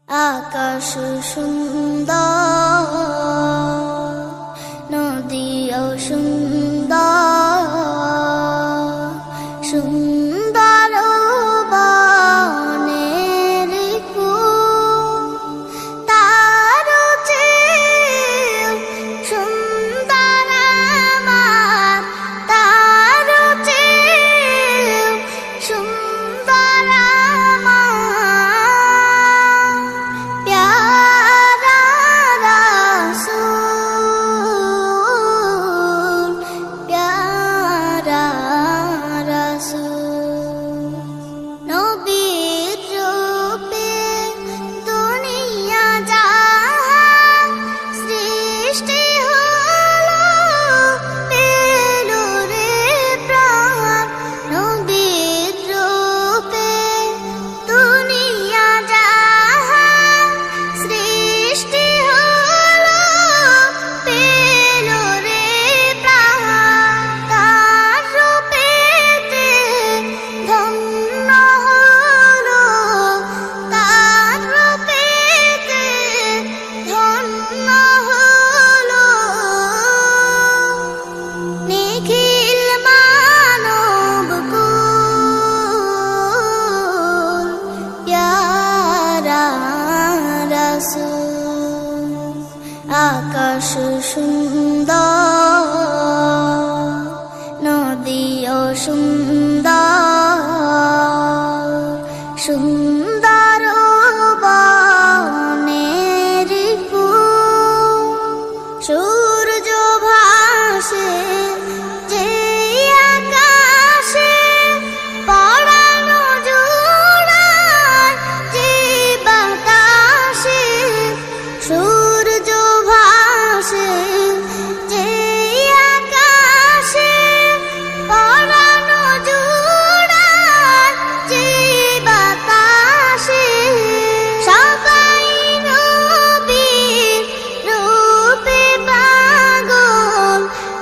আকাশ সুন্দর, নদীও সুন্দর, সুন্দর বনের ফুল, তার চেয়েও সুন্দর আমার, তার চেয়েও সুন্দর আমার প্যারা রাসূল, প্যারা রাসূল। নবীর রূপে দুনিয়া জাহান সৃষ্টি হলো, পেল রে প্রাণ। নবীর রূপে দুনিয়া জাহান সৃষ্টি হলো, পেল রে প্রাণ। তার রূপেতে ধন্য হলো, তার রূপেতে ধন্য হলো। নিখিল মানব কুল, প্যারা রাসূল। আকাশ সুন্দর, নদীও সুন্দর, সুন্দর বনের ফুল। সূর্য ভাসে যে আকাশে, পরানো জোড়ায় যে বাতাসে। সূর্য ভাসে যে আকাশে, পরানো জোড়ায় যে বাতাসে। সবাই নবীর রূপে পাগল,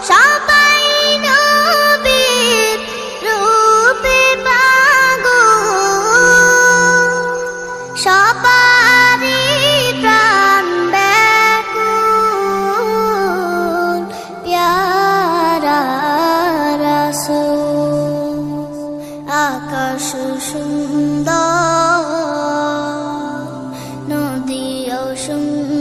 সবাই নবীর রূপে পাগল। সবারই প্রাণ ব্যাকুল, প্যারা রাসূল। আকাশ সুন্দর, নদীও সুন্দর।